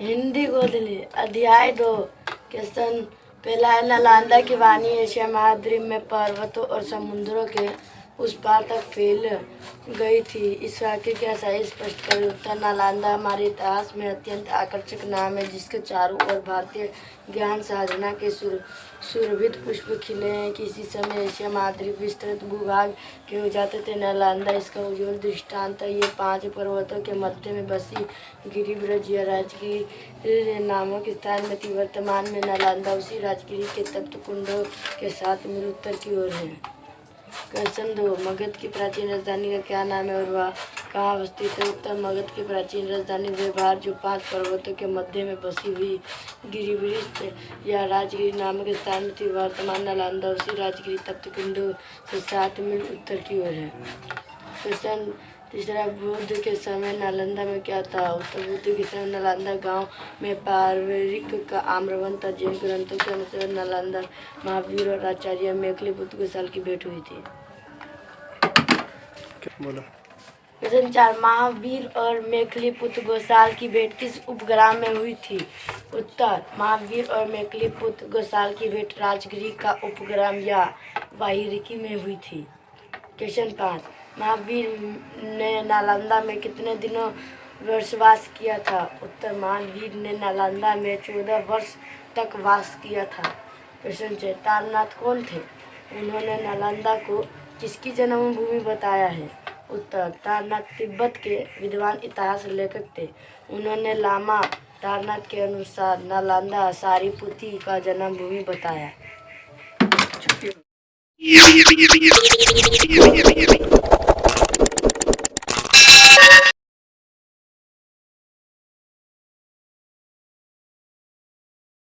हिंदी गोदली अध्याय 2 क्वेश्चन पहला है। नालंदा की वाणी एशिया महाद्वीप में पर्वतों और समुद्रों के उस पार तक फैल गई थी। इस वाक्य की सही स्पष्ट करें। उत्तर नालंदा हमारे इतिहास में अत्यंत आकर्षक नाम है, जिसके चारों ओर भारतीय ज्ञान साधना के सुरभित पुष्प खिले हैं। किसी समय एशिया महाद्वीप विस्तृत भूभाग के हो जाते थे। नालंदा इसका उज्ज्वल दृष्टांत है। ये 5 पर्वतों के मध्य में बसी गिरिब्रज या राजगिरी नामक स्थान में थी। वर्तमान में नालंदा उसी राजगिरी के तप्त कुंडों के साथ मिल उत्तर की ओर है। क्वेश्चन 2, मगध की प्राचीन राजधानी का क्या नाम है और वह कहाँ अवस्थित है? उत्तर मगध की प्राचीन राजधानी व्यवहार, जो 5 पर्वतों के मध्य में बसी हुई गिरिब्रज या राजगिरी नामक स्थान में थी। वर्तमान नालंदा उसी राजगिरी तप्त कुंडों से 7 मील उत्तर की ओर है। क्वेश्चन 3, बुद्ध के समय नालंदा में क्या था? उत्तर बुद्ध के समय नालंदा गांव में पारिवारिक का आम्रवन था। जैन ग्रंथों के अनुसार नालंदा महावीर और आचार्य मैथिलीपुत्र गोसाल की भेंट हुई थी। क्वेश्चन 4, महावीर और मैथिलीपुत्र गोसाल की भेंट किस उपग्राम में हुई थी? उत्तर महावीर और मैथिलीपुत्र गोसाल की भेंट राजगिरी का उपग्राम या वाहिरिकी में हुई थी। क्वेश्चन 5, महावीर ने नालंदा में कितने दिनों वर्षवास किया था? उत्तर महावीर ने नालंदा में 14 वर्ष तक वास किया था। क्वेश्चन 6, तारनाथ कौन थे? उन्होंने नालंदा को किसकी जन्मभूमि बताया है? उत्तर तारनाथ तिब्बत के विद्वान इतिहास लेखक थे। उन्होंने लामा तारनाथ के अनुसार नालंदा सारीपुती का जन्मभूमि बताया।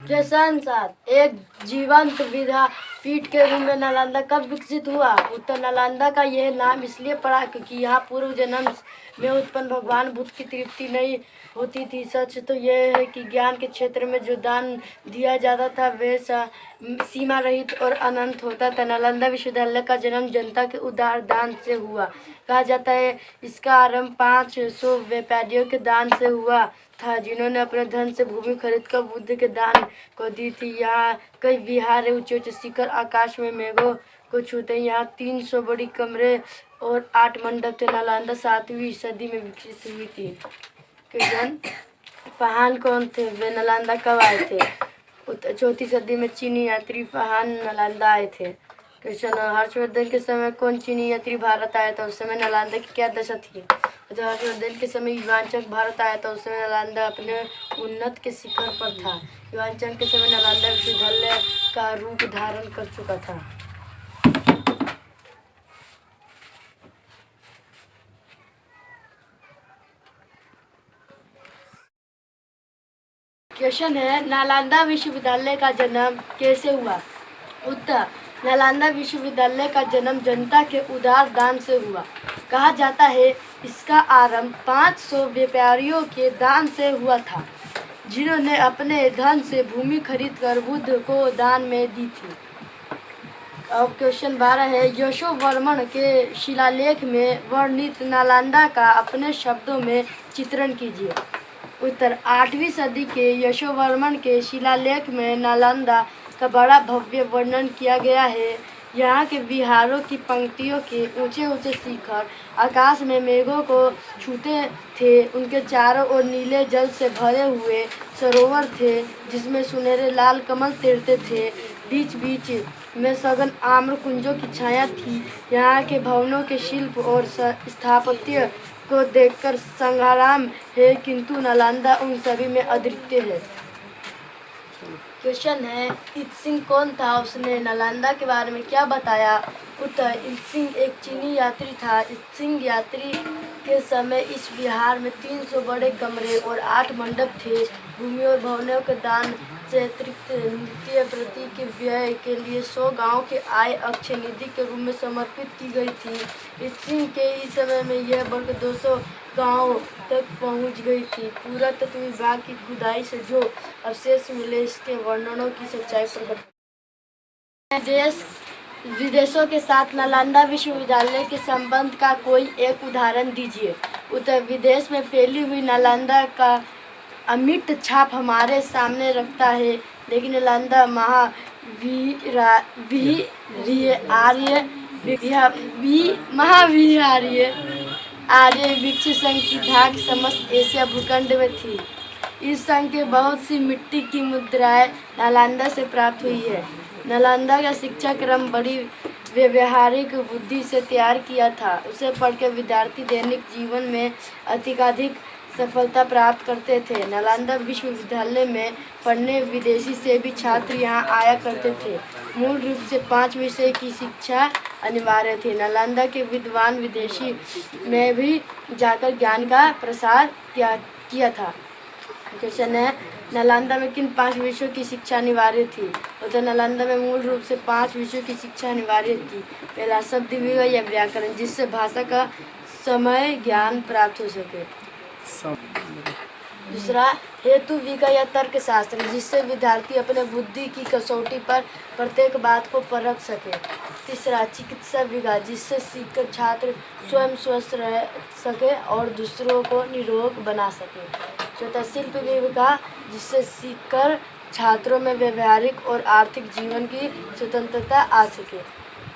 क्वेश्चन 7, एक जीवंत विद्यापीठ के रूप में नालंदा कब विकसित हुआ? उत्तर नालंदा का यह नाम इसलिए पड़ा क्योंकि यहाँ पूर्व जन्म में उत्पन्न भगवान बुद्ध की तृप्ति नहीं होती थी। सच तो यह है कि ज्ञान के क्षेत्र में जो दान दिया जाता था वह सीमा रहित और अनंत होता था। नालंदा विश्वविद्यालय का जन्म जनता के उदार दान से हुआ। कहा जाता है इसका आरंभ 500 व्यापारियों के दान से हुआ था, जिन्होंने अपने धन से भूमि खरीदकर बुद्ध के दान को दी थी। यहाँ कई विहार है, ऊंचे ऊंचे शिखर आकाश में मेघों को छूते। यहाँ 300 बड़ी कमरे और 8 मंडप थे। नालंदा 7वीं सदी में विकसित हुई थी। क्वेश्चन, फहान कौन थे? वे नालंदा कब आए थे? उत्तर 4वीं सदी में चीनी यात्री फहान नालंदा आए थे। क्वेश्चन, हर्षवर्धन के समय कौन चीनी यात्री भारत आया था? उस समय नालंदा की क्या दशा थी? हर्षवर्धन के समय युवांचल भारत आया था। उस समय नालंदा अपने उन्नत के शिखर पर था। युवांचल के समय नालंदा विश्वविद्यालय का रूप धारण कर चुका था। क्वेश्चन है, नालंदा विश्वविद्यालय का जन्म कैसे हुआ? उत्तर नालंदा विश्वविद्यालय का जन्म जनता के उदार दान से हुआ। कहा जाता है इसका आरंभ 500 व्यापारियों के दान से हुआ था, जिन्होंने अपने धन से भूमि खरीदकर बुद्ध को दान में दी थी। अब क्वेश्चन 12 है, यशोवर्मन के शिलालेख में वर्णित नालंदा का अपने शब्दों में चित्रण कीजिए। उत्तर 8वीं सदी के यशोवर्मन के शिलालेख में नालंदा का बड़ा भव्य वर्णन किया गया है। यहाँ के विहारों की पंक्तियों के ऊंचे ऊंचे शिखर आकाश में मेघों को छूते थे। उनके चारों ओर नीले जल से भरे हुए सरोवर थे, जिसमें सुनहरे लाल कमल तैरते थे। बीच बीच में सघन आम्र कुंजों की छाया थी। यहाँ के भवनों के शिल्प और स्थापत्य को देखकर संग्राम है, किंतु नालंदा उन सभी में अद्वितीय है। क्वेश्चन है, इत्सिंग कौन था? उसने नालंदा के बारे में क्या बताया? उत्तर इत्सिंग एक चीनी यात्री था। इत्सिंग यात्री के समय इस विहार में 300 बड़े कमरे और 8 मंडप थे। भूमि और भवनों के दान से अतिरिक्त नित्य प्रति के व्यय के लिए 100 गांव के आय अक्षय निधि के रूप में समर्पित की गई थी। इत्सिंग के इस समय में यह बढ़कर 200 गांव तक पहुंच गई थी। पुरातत्व विभाग की खुदाई से जो अवशेष मिले इसके वर्णनों की सच्चाई प्रकट। देश विदेशों के साथ नालंदा विश्वविद्यालय के संबंध का कोई एक उदाहरण दीजिए। उत्तर विदेश में फैली हुई नालंदा का अमिट छाप हमारे सामने रखता है, लेकिन नालंदा महावीरार्य आर्य वृक्ष संघ की धाक समस्त एशिया भूखंड में थी। इस संघ के बहुत सी मिट्टी की मुद्राएं नालंदा से प्राप्त हुई है। नालंदा का शिक्षा क्रम बड़ी व्यवहारिक बुद्धि से तैयार किया था। उसे पढ़कर विद्यार्थी दैनिक जीवन में अधिकाधिक सफलता प्राप्त करते थे। नालंदा विश्वविद्यालय में पढ़ने विदेशी से भी छात्र यहाँ आया करते थे। मूल रूप से 5 विषय की शिक्षा अनिवार्य थी। नालंदा के विद्वान विदेशी में भी जाकर ज्ञान का प्रसार किया था। क्वेश्चन है, नालंदा में किन 5 विषयों की शिक्षा अनिवार्य थी? तो नालंदा में मूल रूप से 5 विषयों की शिक्षा अनिवार्य थी। पहला शब्द विवरण या व्याकरण, जिससे भाषा का समय ज्ञान प्राप्त हो सके। दूसरा हेतु विज्ञान या तर्क शास्त्र, जिससे विद्यार्थी अपने बुद्धि की कसौटी पर प्रत्येक बात को परख सके। तीसरा चिकित्सा विज्ञान, जिससे सीखकर छात्र स्वयं स्वस्थ रह सके और दूसरों को निरोग बना सके। चौथा शिल्प विज्ञान, जिससे सीखकर छात्रों में व्यवहारिक और आर्थिक जीवन की स्वतंत्रता आ सके।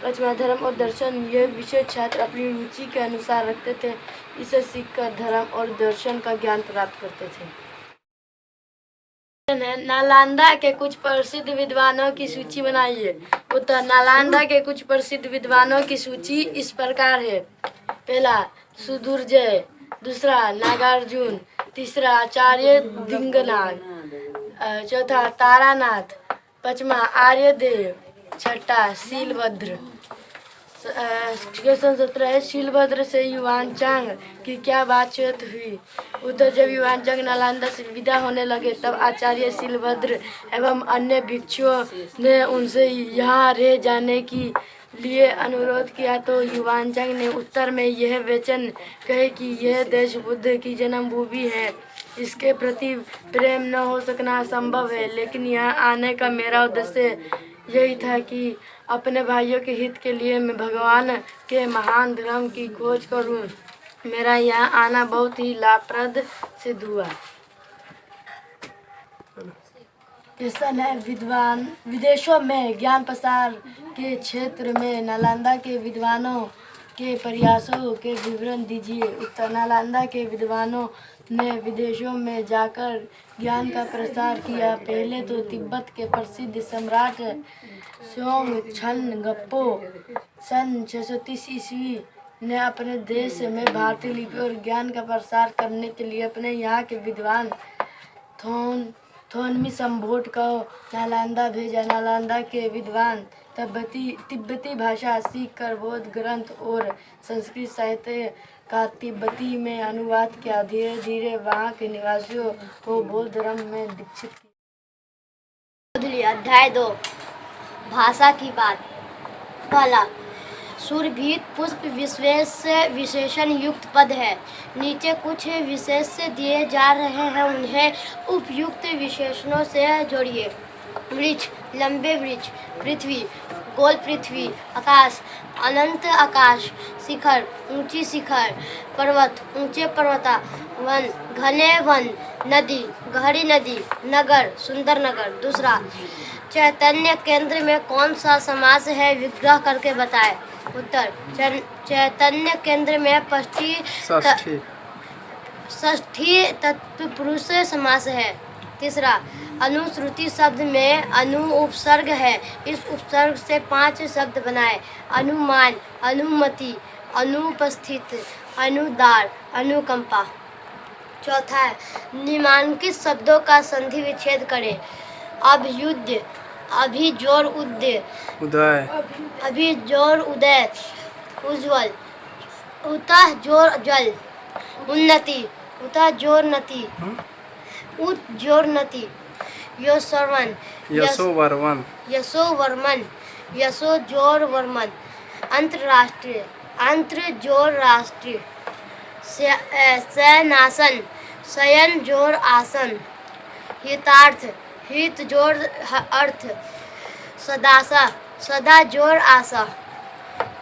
पांचवा धर्म और दर्शन, यह विषय छात्र अपनी रुचि के अनुसार रखते थे। इसे सीखकर धर्म और दर्शन का ज्ञान प्राप्त करते थे। नालंदा के कुछ प्रसिद्ध विद्वानों की सूची बनाइए। उत्तर, नालंदा के कुछ प्रसिद्ध विद्वानों की सूची इस प्रकार है। पहला सुदुर्जय, दूसरा नागार्जुन, तीसरा आचार्य दिंगनाथ, चौथा तारानाथ, पांचवा आर्यदेव, छठा शीलभद्र। क्वेश्चन 17 है, शीलभद्र से युवानचांग की क्या बातचीत हुई? उत्तर, जब युवानचांग नालंदा से विदा होने लगे तब आचार्य शीलभद्र एवं अन्य भिक्षुओं ने उनसे यहाँ रह जाने की लिए अनुरोध किया तो युवानचांग ने उत्तर में यह वचन कहे कि यह देश बुद्ध की जन्मभूमि है, इसके प्रति प्रेम न हो सकना असंभव है, लेकिन यहाँ आने का मेरा उद्देश्य यही था कि अपने भाइयों के हित के लिए मैं भगवान के महान धर्म की खोज करूं। मेरा यहाँ आना बहुत ही लाभप्रद सिद्ध हुआ। क्वेश्चन है, विदेशों में ज्ञान प्रसार के क्षेत्र में नालंदा के विद्वानों के प्रयासों के विवरण दीजिए। उत्तर, नालंदा के विद्वानों ने विदेशों में जाकर ज्ञान का प्रसार किया। पहले तो तिब्बत के प्रसिद्ध सम्राट त्सोंग-छन-ग्पो सन 630 ईस्वी ने अपने देश में भारतीय लिपि और ज्ञान का प्रसार करने के लिए अपने यहाँ के विद्वान थोनमी संभोट को नालंदा भेजा। नालंदा के विद्वान तिब्बती भाषा सीख कर बौद्ध ग्रंथ और संस्कृत साहित्य का तिब्बती में अनुवाद किया। धीरे धीरे वहाँ के निवासियों को बौद्ध धर्म में दीक्षित किया। अध्याय 2 भाषा की बात। पहला सुरभित पुष्प विशेषण युक्त पद है। नीचे कुछ विशेष दिए जा रहे हैं, उन्हें उपयुक्त विशेषणों से जोड़िए। वृक्ष, लंबे वृक्ष। पृथ्वी, गोल पृथ्वी। आकाश, अनंत आकाश। शिखर, ऊंची शिखर। पर्वत, ऊंचे पर्वत। वन, घने वन। नदी, गहरी नदी। नगर, सुंदर नगर। दूसरा, चैतन्य केंद्र में कौन सा समास है, विग्रह करके बताएं। उत्तर, चैतन्य केंद्र में षष्ठी तत्पुरुष समास है। तीसरा, अनुश्रुति शब्द में अनु उपसर्ग है, इस उपसर्ग से 5 शब्द बनाए। अनुमान, अनुमति, अनुपस्थित, अनुदार, अनुकंपा। चौथा है, निम्नांकित शब्दों का संधि विच्छेद करें। अभ्युदय, अभिजोर उदय, अभिजोर उदय। उज्ज्वल, उतः जोर जल। उन्नति, उतः जोर नति। उज्जोरनति। यशोवर्मन, यशोवर्मन, यशोजोर वर्मन। अंतरराष्ट्रीय, अंतर्जोर राष्ट्रीय। शयनासन, शयन जोर आसन। हितार्थ, हित जोर अर्थ। सदाशा, सदा जोर आशा।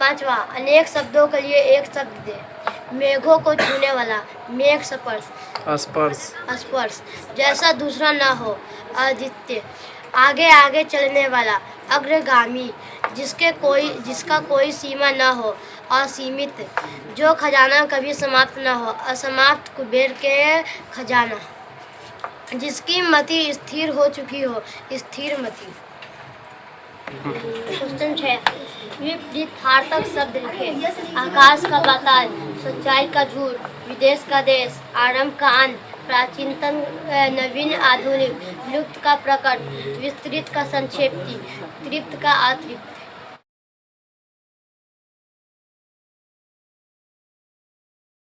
पांचवा, अनेक शब्दों के लिए एक शब्द दे। मेघों को छूने वाला, मेघ स्पर्श, स्पर्श, स्पर्श, जैसा दूसरा न हो, अद्वितीय, आगे आगे चलने वाला, अग्रगामी, जिसका कोई सीमा न हो, असीमित, जो खजाना कभी समाप्त न हो, असमाप्त, कुबेर के खजाना, जिसकी मति स्थिर हो चुकी हो, स्थिर मति। क्वेश्चन 6, विपरीतार्थक शब्द लिखें। आकाश का पाताल, सच्चाई का झूठ, विदेश का देश, आरंभ का अंत, प्राचीनतम नवीन आधुनिक, विलुप्त का प्रकट, विस्तृत का संक्षेप्ति, तृप्त का अतृप्त।